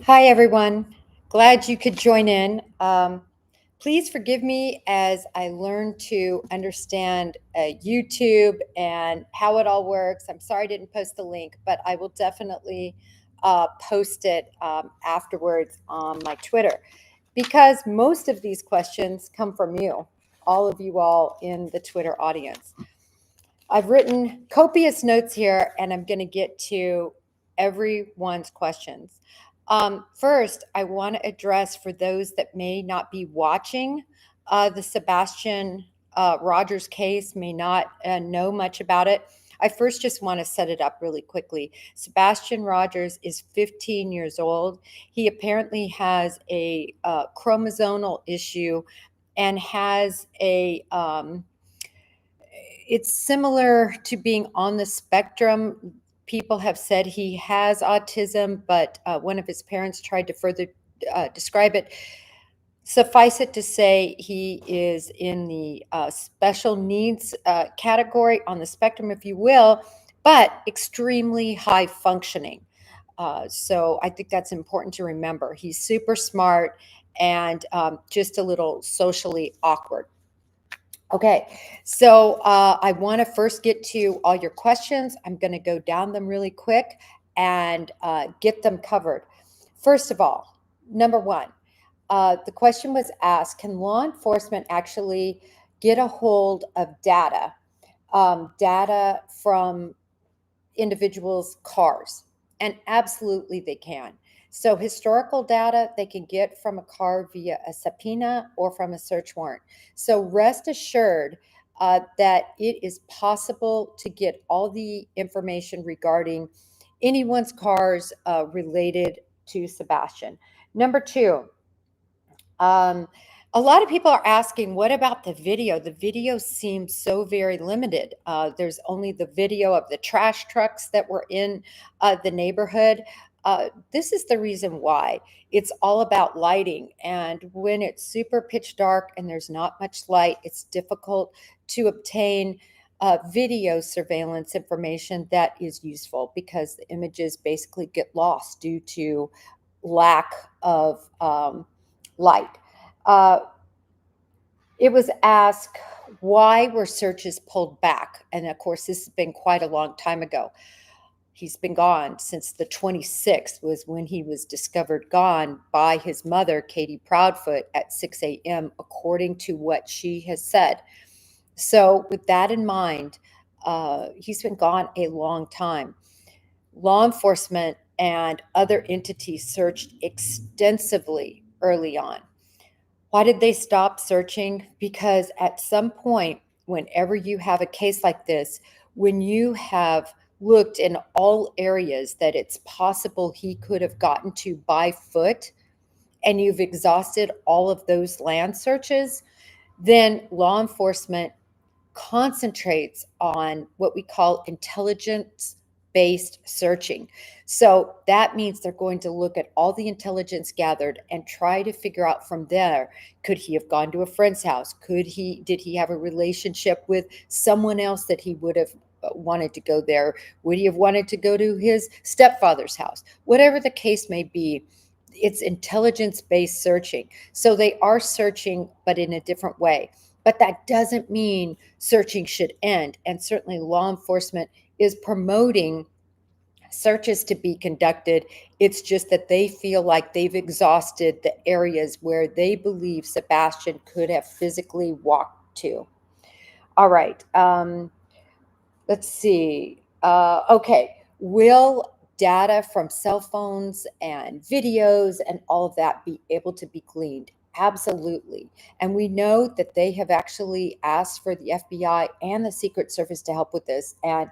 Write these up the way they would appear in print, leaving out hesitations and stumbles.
Hi, everyone. Glad you could join in. Please forgive me as I learn to understand YouTube and how it all works. I'm sorry I didn't post the link, but I will definitely post it afterwards on my Twitter because most of these questions come from you, all of you all in the Twitter audience. I've written copious notes here, and I'm going to get to everyone's questions. First, I want to address for those that may not be watching the Sebastian Rogers case, may not know much about it. I first just want to set it up really quickly. Sebastian Rogers is 15 years old. He apparently has a chromosomal issue and has it's similar to being on the spectrum. People have said he has autism, but one of his parents tried to further describe it. Suffice it to say, he is in the special needs category on the spectrum, if you will, but extremely high functioning. So I think that's important to remember. He's super smart and just a little socially awkward. Okay, so I want to first get to all your questions. I'm going to go down them really quick and get them covered. First of all, number one, the question was asked, can law enforcement actually get a hold of data from individuals' cars? And absolutely they can. So historical data they can get from a car via a subpoena or from a search warrant. So rest assured that it is possible to get all the information regarding anyone's cars related to Sebastian. Number two, um, a lot of people are asking, what about the video? The video seems so very limited. There's only the video of the trash trucks that were in the neighborhood. This is the reason why. It's all about lighting. And when it's super pitch dark and there's not much light, it's difficult to obtain video surveillance information that is useful because the images basically get lost due to lack of light. Uh, it was asked, why were searches pulled back? And of course, this has been quite a long time ago. He's been gone since the 26th, was when he was discovered gone by his mother, Katie Proudfoot, at 6 a.m., according to what she has said. So, with that in mind, he's been gone a long time. Law enforcement and other entities searched extensively early on. Why did they stop searching? Because at some point, whenever you have a case like this, when you have looked in all areas that it's possible he could have gotten to by foot, and you've exhausted all of those land searches, then law enforcement concentrates on what we call intelligence based searching. So that means they're going to look at all the intelligence gathered and try to figure out from there, could he have gone to a friend's house? Did he have a relationship with someone else that he would have wanted to go there? Would he have wanted to go to his stepfather's house? Whatever the case may be, it's intelligence based searching. So they are searching, but in a different way. But that doesn't mean searching should end. And certainly law enforcement is promoting searches to be conducted. It's just that they feel like they've exhausted the areas where they believe Sebastian could have physically walked to. All right. Let's see. Okay. Will data from cell phones and videos and all of that be able to be gleaned? Absolutely. And we know that they have actually asked for the FBI and the Secret Service to help with this. And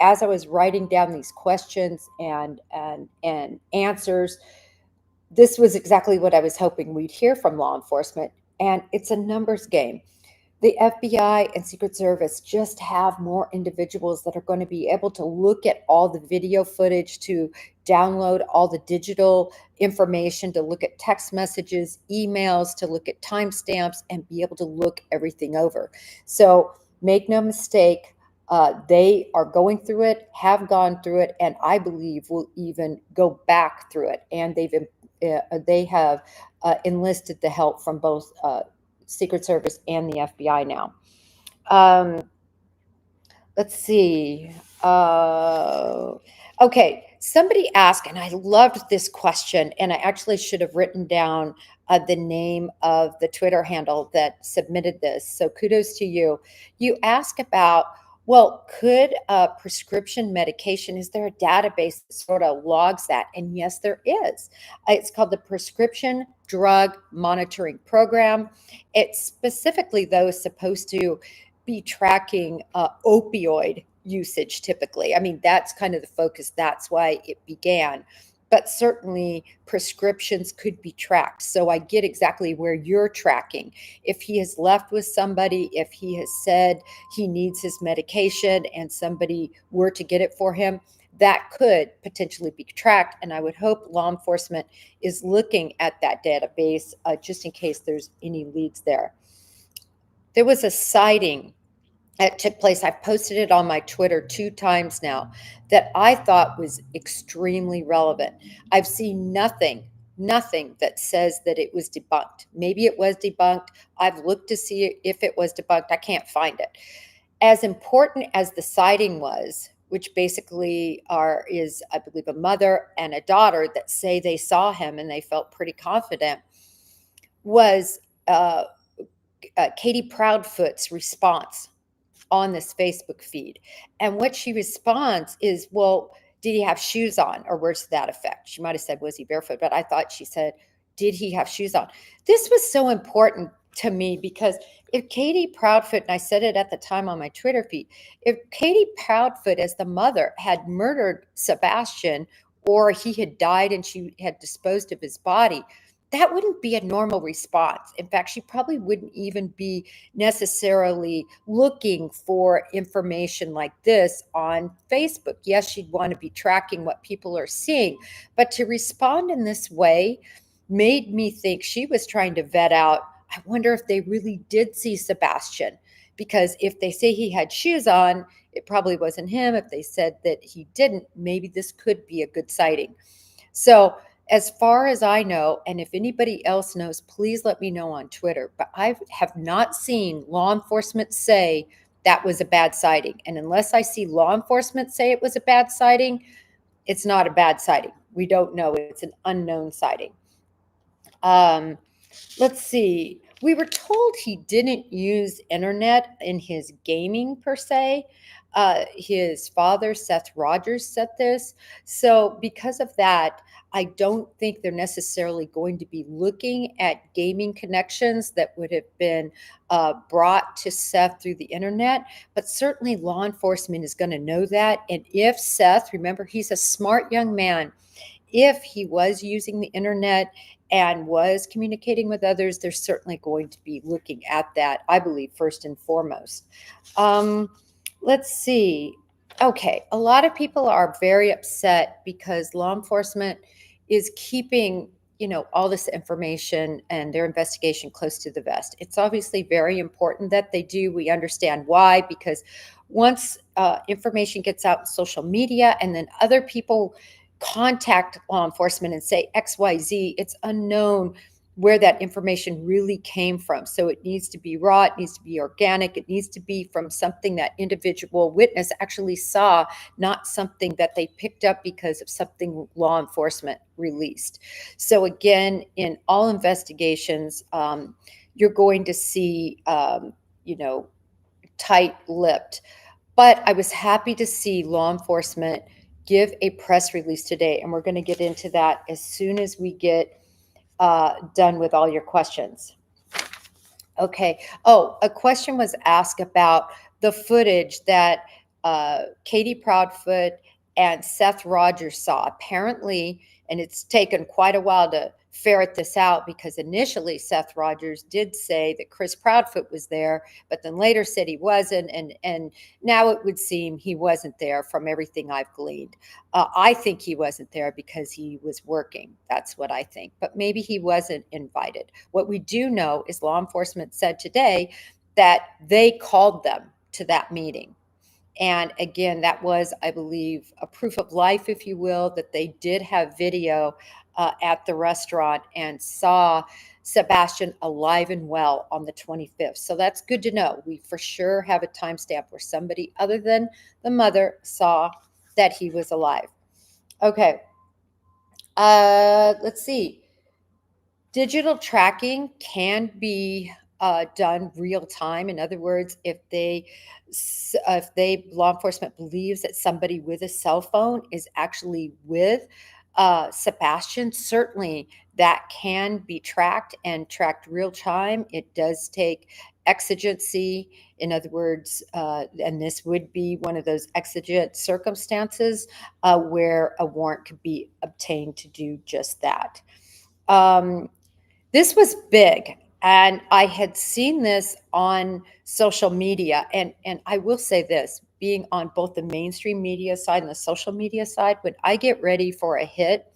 as I was writing down these questions and answers, this was exactly what I was hoping we'd hear from law enforcement. And it's a numbers game. The FBI and Secret Service just have more individuals that are going to be able to look at all the video footage, to download all the digital information, to look at text messages, emails, to look at timestamps, and be able to look everything over. So make no mistake, they are going through it, have gone through it, and I believe will even go back through it. And they've they have enlisted the help from both Secret Service and the FBI now. Um, let's see. Uh, okay, somebody asked, and I loved this question, and I actually should have written down the name of the Twitter handle that submitted this. So kudos to you. You ask about, well, could a prescription medication, is there a database that sort of logs that? And yes, there is. It's called the Prescription Drug Monitoring Program. It's specifically, though, supposed to be tracking opioid usage typically. I mean, that's kind of the focus. That's why it began. But certainly prescriptions could be tracked. So I get exactly where you're tracking. If he has left with somebody, if he has said he needs his medication and somebody were to get it for him, that could potentially be tracked. And I would hope law enforcement is looking at that database just in case there's any leads there. There was a sighting that took place. I've posted it on my Twitter 2 times now that I thought was extremely relevant. I've seen nothing that says that it was debunked. Maybe it was debunked. I've looked to see if it was debunked. I can't find it. As important as the sighting was, which basically is, I believe, a mother and a daughter that say they saw him and they felt pretty confident, was Katie Proudfoot's response on this Facebook feed. And what she responds is, well, did he have shoes on, or words to that effect? She might have said, was he barefoot? But I thought she said, did he have shoes on? This was so important to me because if Katie Proudfoot, and I said it at the time on my Twitter feed, if Katie Proudfoot, as the mother, had murdered Sebastian, or he had died and she had disposed of his body, that wouldn't be a normal response. In fact, she probably wouldn't even be necessarily looking for information like this on Facebook. Yes, she'd want to be tracking what people are seeing, but to respond in this way made me think she was trying to vet out, I wonder if they really did see Sebastian. Because if they say he had shoes on, it probably wasn't him. If they said that he didn't, maybe this could be a good sighting. So, as far as I know, and if anybody else knows, please let me know on Twitter. But I have not seen law enforcement say that was a bad sighting. And unless I see law enforcement say it was a bad sighting, it's not a bad sighting. We don't know. It's an unknown sighting. Let's see. We were told he didn't use internet in his gaming per se. His father, Seth Rogers, said this. So because of that, I don't think they're necessarily going to be looking at gaming connections that would have been brought to Seth through the internet. But certainly law enforcement is going to know that. And if Seth, remember, he's a smart young man, if he was using the internet and was communicating with others, they're certainly going to be looking at that, I believe, first and foremost. Let's see. Okay, a lot of people are very upset because law enforcement is keeping, all this information and their investigation close to the vest. It's obviously very important that they do. We understand why, because once information gets out in social media and then other people contact law enforcement and say XYZ, it's unknown where that information really came from. So it needs to be raw, it needs to be organic, it needs to be from something that individual witness actually saw, not something that they picked up because of something law enforcement released. So again, in all investigations, you're going to see, tight-lipped. But I was happy to see law enforcement give a press release today, and we're going to get into that as soon as we get done with all your questions. Okay. Oh, a question was asked about the footage that Katie Proudfoot and Seth Rogers saw. Apparently, and it's taken quite a while to ferret this out because initially Seth Rogers did say that Chris Proudfoot was there, but then later said he wasn't, and now it would seem he wasn't there from everything I've gleaned. I think he wasn't there because he was working. That's what I think, but maybe he wasn't invited. What we do know is law enforcement said today that they called them to that meeting. And again, that was, I believe, a proof of life, if you will, that they did have video at the restaurant and saw Sebastian alive and well on the 25th. So that's good to know. We for sure have a timestamp where somebody other than the mother saw that he was alive. Okay. Let's see. Digital tracking can be done real time. In other words, if law enforcement believes that somebody with a cell phone is actually with Sebastian, certainly that can be tracked and tracked real time. It does take exigency. In other words, and this would be one of those exigent circumstances where a warrant could be obtained to do just that. Um, this was big, and I had seen this on social media, and I will say this, being on both the mainstream media side and the social media side, when I get ready for a hit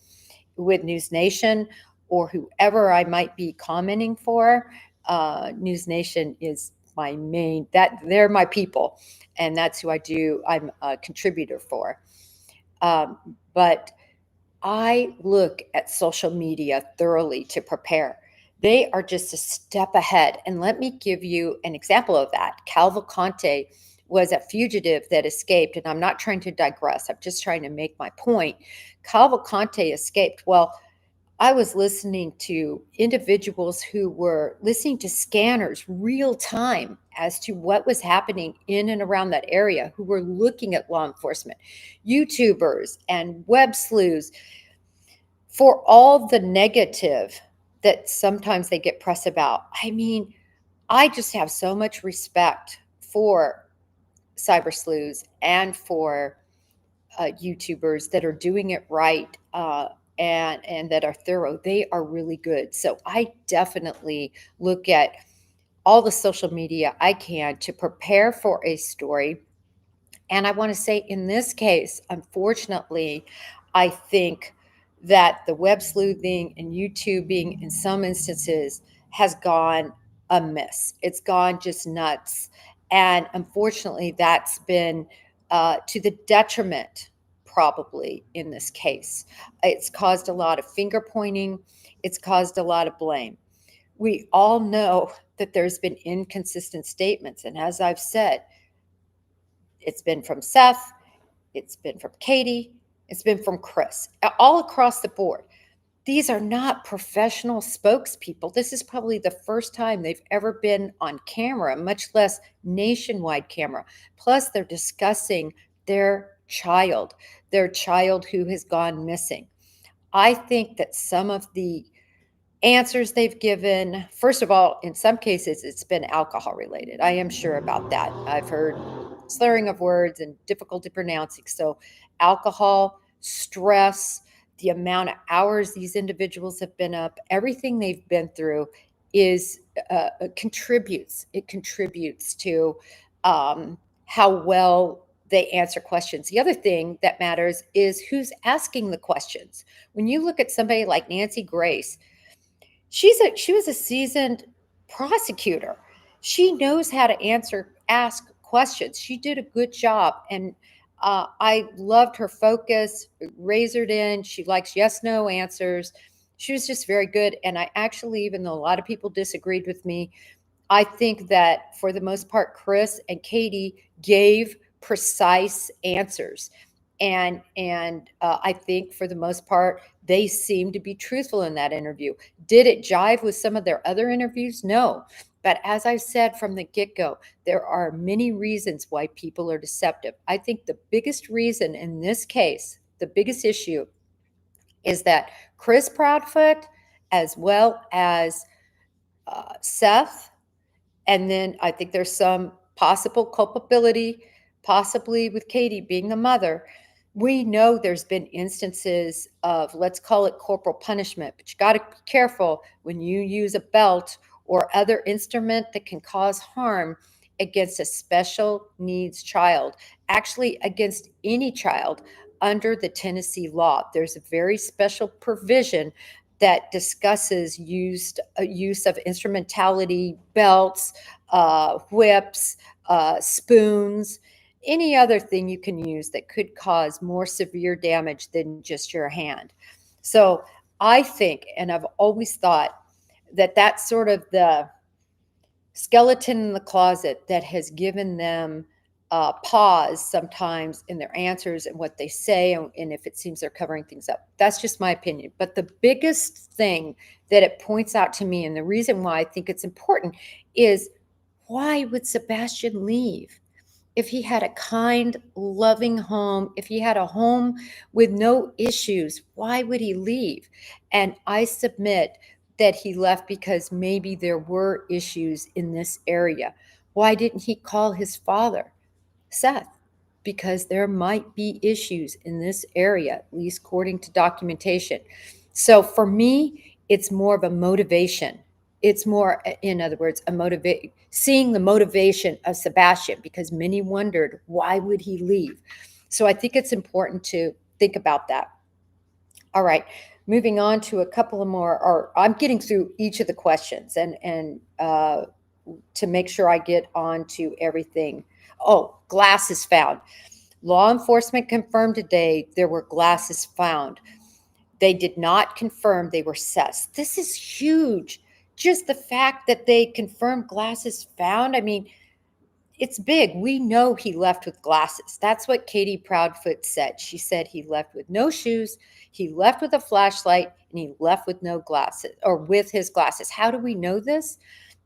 with News Nation or whoever I might be commenting for, News Nation is my main, that they're my people, and that's who I'm a contributor for. But I look at social media thoroughly to prepare. They are just a step ahead. And let me give you an example of that. Cavalcante was a fugitive that escaped, and I'm not trying to digress, I'm just trying to make my point. Cavalcante escaped. Well, I was listening to individuals who were listening to scanners real time as to what was happening in and around that area, who were looking at law enforcement, YouTubers, and web sleuths for all the negative that sometimes they get press about. I mean, I just have so much respect for cyber sleuths and for YouTubers that are doing it right and that are thorough. They are really good. So I definitely look at all the social media I can to prepare for a story. And I want to say in this case, unfortunately, I think that the web sleuthing and YouTubing in some instances has gone amiss. It's gone just nuts. And unfortunately, that's been to the detriment, probably, in this case. It's caused a lot of finger pointing, it's caused a lot of blame. We all know that there's been inconsistent statements. And as I've said, it's been from Seth, it's been from Katie, it's been from Chris, all across the board. These are not professional spokespeople. This is probably the first time they've ever been on camera, much less nationwide camera. Plus, they're discussing their child who has gone missing. I think that some of the answers they've given, first of all, in some cases, it's been alcohol related. I am sure about that. I've heard slurring of words and difficulty pronouncing. So, alcohol, stress, the amount of hours these individuals have been up, everything they've been through is contributes. It contributes to how well they answer questions. The other thing that matters is who's asking the questions. When you look at somebody like Nancy Grace, she was a seasoned prosecutor. She knows how to ask questions. She did a good job, and I loved her focus, razored in. She likes yes no answers. She was just very good. And I actually, even though a lot of people disagreed with me, I think that for the most part, Chris and Katie gave precise answers. And I think for the most part, they seemed to be truthful in that interview. Did it jive with some of their other interviews? No. But as I said from the get go, there are many reasons why people are deceptive. I think the biggest reason in this case, the biggest issue, is that Chris Proudfoot, as well as Seth, and then I think there's some possible culpability, possibly with Katie being the mother. We know there's been instances of, let's call it corporal punishment, but you got to be careful when you use a belt or other instrument that can cause harm against a special needs child, actually against any child under the Tennessee law. There's a very special provision that discusses use of instrumentality, belts, whips, spoons. any other thing you can use that could cause more severe damage than just your hand. So I think, and I've always thought, that that's sort of the skeleton in the closet that has given them pause sometimes in their answers and what they say, and if it seems they're covering things up. That's just my opinion. But the biggest thing that it points out to me, and the reason why I think it's important, is why would Sebastian leave? If he had a kind, loving home, if he had a home with no issues, why would he leave? And I submit that he left because maybe there were issues in this area. Why didn't he call his father, Seth? Because there might be issues in this area, at least according to documentation. So for me, it's more of a motivation. It's more, in other words, seeing the motivation of Sebastian, because many wondered, why would he leave? So I think it's important to think about that. All right, moving on to a couple of more, or I'm getting through each of the questions and to make sure I get on to everything. Oh, glasses found. Law enforcement confirmed today there were glasses found. They did not confirm they were Seth's. This is huge. Just the fact that they confirmed glasses found, I mean, it's big. We know he left with glasses. That's what Katie Proudfoot said. She said he left with no shoes, he left with a flashlight, and he left with no glasses, or with his glasses. How do we know this?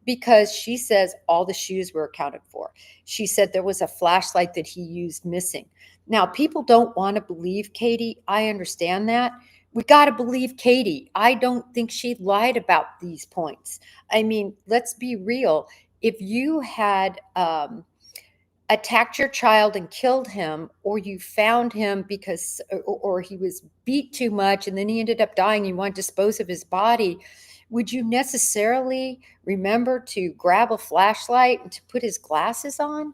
Because she says all the shoes were accounted for. She said there was a flashlight that he used missing. Now, people don't want to believe Katie. I understand that. We got to believe Katie. I don't think she lied about these points. I mean, let's be real. If you had attacked your child and killed him, or you found him because, or he was beat too much and then he ended up dying, you want to dispose of his body, would you necessarily remember to grab a flashlight and to put his glasses on?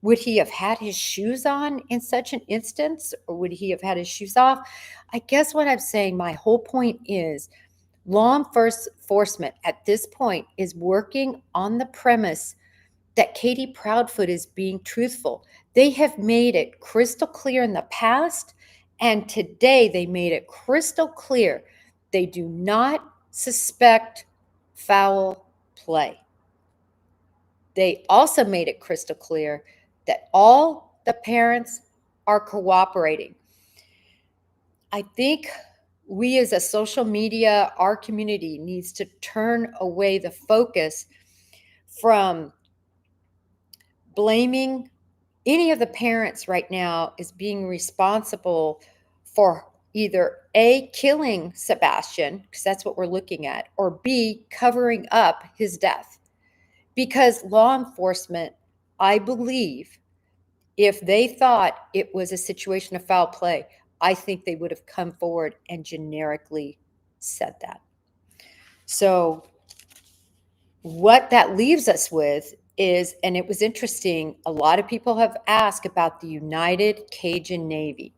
Would he have had his shoes on in such an instance, or would he have had his shoes off? I guess what I'm saying, my whole point is, law enforcement at this point is working on the premise that Katie Proudfoot is being truthful. They have made it crystal clear in the past, and today they made it crystal clear they do not suspect foul play. They also made it crystal clear that all the parents are cooperating. I think we as a social media, our community needs to turn away the focus from blaming any of the parents right now as being responsible for either A, killing Sebastian, because that's what we're looking at, or B, covering up his death. Because law enforcement, I believe, if they thought it was a situation of foul play, I think they would have come forward and generically said that. So what that leaves us with is, and it was interesting, a lot of people have asked about the United Cajun Navy.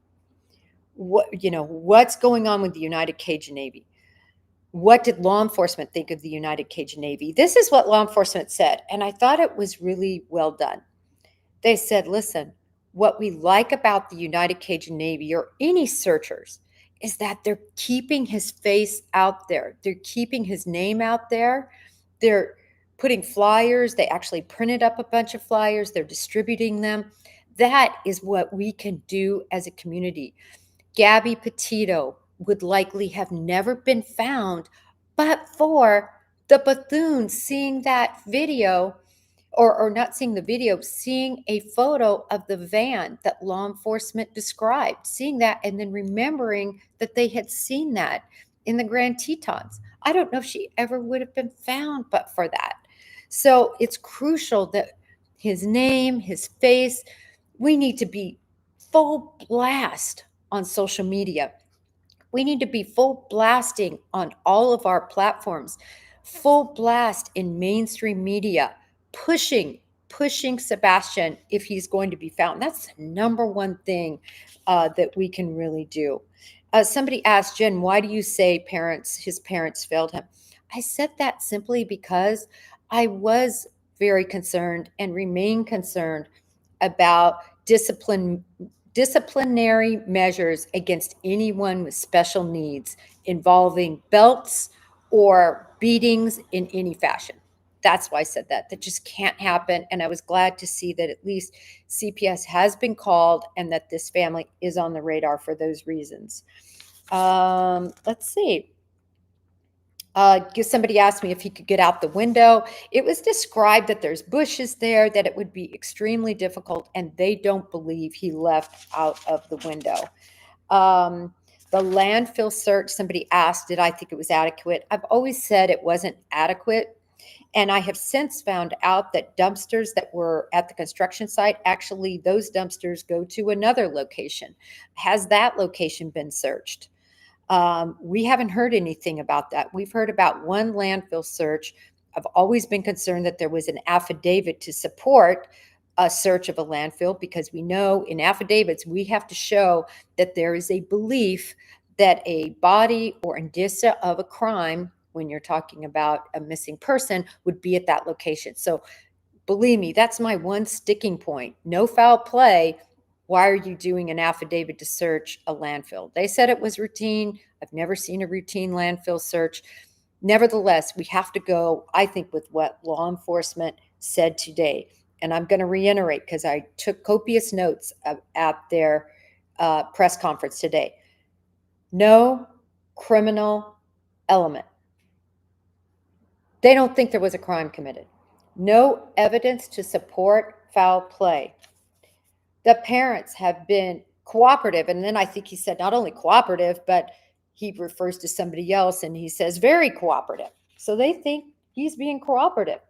What's going on with the United Cajun Navy? What did law enforcement think of the United Cajun Navy? This is what law enforcement said, and I thought it was really well done. They said, listen, what we like about the United Cajun Navy, or any searchers, is that they're keeping his face out there. They're keeping his name out there. They're putting flyers. They actually printed up a bunch of flyers. They're distributing them. That is what we can do as a community. Gabby Petito would likely have never been found but for the Bethune seeing that video, or not seeing the video, seeing a photo of the van that law enforcement described, seeing that, and then remembering that they had seen that in the Grand Tetons. I don't know if she ever would have been found but for that. So it's crucial that his name, his face, we need to be full blast on social media. We need to be full blasting on all of our platforms, full blast in mainstream media, pushing Sebastian if he's going to be found. That's the number one thing that we can really do. Somebody asked, Jen, why do you say his parents failed him? I said that simply because I was very concerned and remain concerned about disciplinary measures against anyone with special needs involving belts or beatings in any fashion. That's why I said that. That just can't happen. And I was glad to see that at least CPS has been called and that this family is on the radar for those reasons. Let's see. Somebody asked me if he could get out the window. It was described that there's bushes there, that it would be extremely difficult, and they don't believe he left out of the window. The landfill search, somebody asked, did I think it was adequate? I've always said it wasn't adequate. And I have since found out that dumpsters that were at the construction site, actually, those dumpsters go to another location. Has that location been searched? We haven't heard anything about that. We've heard about one landfill search. I've always been concerned that there was an affidavit to support a search of a landfill, because we know in affidavits we have to show that there is a belief that a body or indicia of a crime, when you're talking about a missing person, would be at that location. So believe me, that's my one sticking point. No foul play. Why are you doing an affidavit to search a landfill? They said it was routine. I've never seen a routine landfill search. Nevertheless, we have to go, I think, with what law enforcement said today. And I'm going to reiterate, because I took copious notes at their press conference today. No criminal element. They don't think there was a crime committed. No evidence to support foul play. The parents have been cooperative. And then I think he said not only cooperative, but he refers to somebody else and he says very cooperative. So they think he's being cooperative.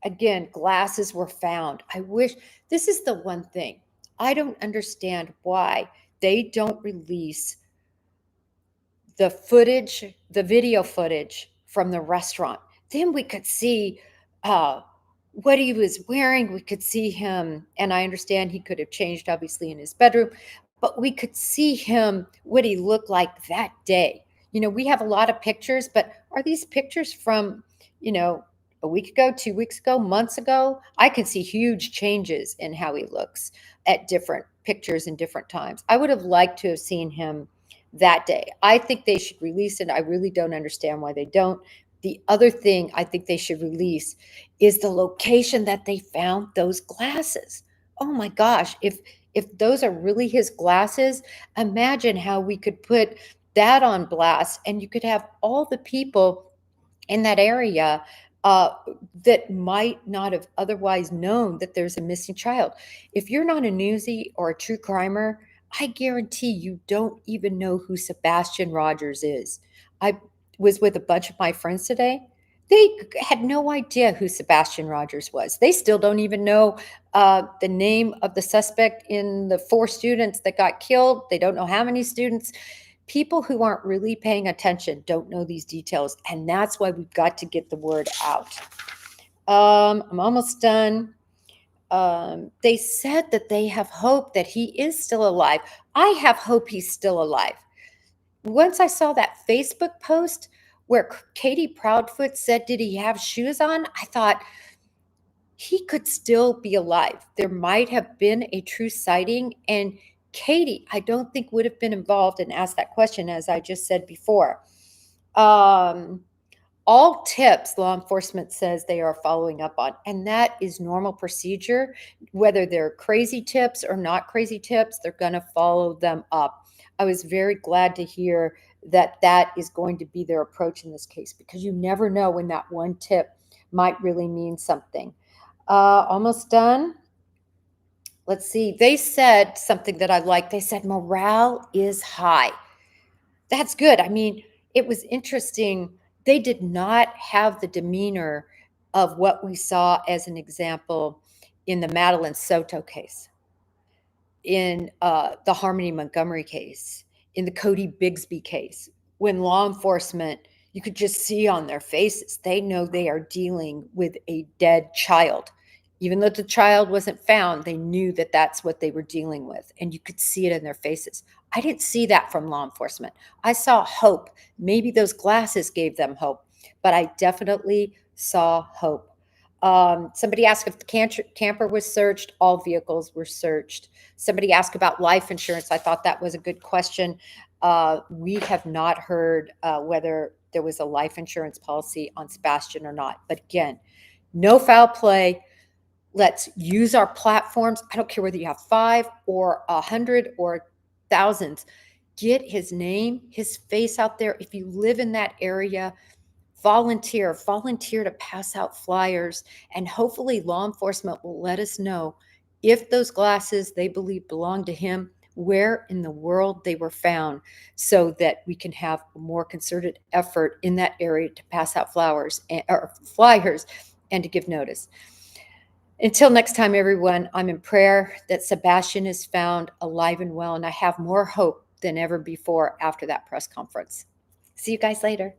Again, glasses were found. I wish, this is the one thing. I don't understand why they don't release the footage, the video footage from the restaurant. Then we could see what he was wearing. We could see him, and I understand he could have changed, obviously, in his bedroom, but we could see him, what he looked like that day. You know, we have a lot of pictures, but are these pictures from, you know, a week ago, 2 weeks ago, months ago? I can see huge changes in how he looks at different pictures and different times. I would have liked to have seen him that day. I think they should release it. I really don't understand why they don't. The other thing I think they should release is the location that they found those glasses. Oh my gosh, if those are really his glasses, imagine how we could put that on blast and you could have all the people in that area that might not have otherwise known that there's a missing child. If you're not a newsie or a true crimer, I guarantee you don't even know who Sebastian Rogers is. I was with a bunch of my friends today. They had no idea who Sebastian Rogers was. They still don't even know the name of the suspect in the 4 students that got killed. They don't know how many students. People who aren't really paying attention don't know these details, and that's why we've got to get the word out. I'm almost done. They said that they have hope that he is still alive. I have hope he's still alive. Once I saw that Facebook post where Katie Proudfoot said, did he have shoes on? I thought he could still be alive. There might have been a true sighting, and Katie, I don't think would have been involved and asked that question, as I just said before. All tips, law enforcement says they are following up on, and that is normal procedure. Whether they're crazy tips or not crazy tips, they're going to follow them up. I was very glad to hear that that is going to be their approach in this case, because you never know when that one tip might really mean something. Almost done. Let's see. They said something that I liked. They said morale is high. That's good. I mean, it was interesting. They did not have the demeanor of what we saw as an example in the Madeline Soto case, in the Harmony Montgomery case, in the Cody Bigsby case. When law enforcement, you could just see on their faces, they know they are dealing with a dead child. Even though the child wasn't found, they knew that that's what they were dealing with, and you could see it in their faces. I didn't see that from law enforcement. I saw hope. Maybe those glasses gave them hope, but I definitely saw hope. Somebody asked if the camper was searched. All vehicles were searched. Somebody asked about life insurance. I thought that was a good question. We have not heard whether there was a life insurance policy on Sebastian or not. But again, no foul play. Let's use our platforms. I don't care whether you have 5 or 100 or thousands. Get his name, his face out there. If you live in that area, volunteer to pass out flyers, and hopefully law enforcement will let us know if those glasses they believe belong to him, where in the world they were found, so that we can have a more concerted effort in that area to pass out flowers or flyers and to give notice. Until next time, everyone, I'm in prayer that Sebastian is found alive and well, and I have more hope than ever before after that press conference. See you guys later.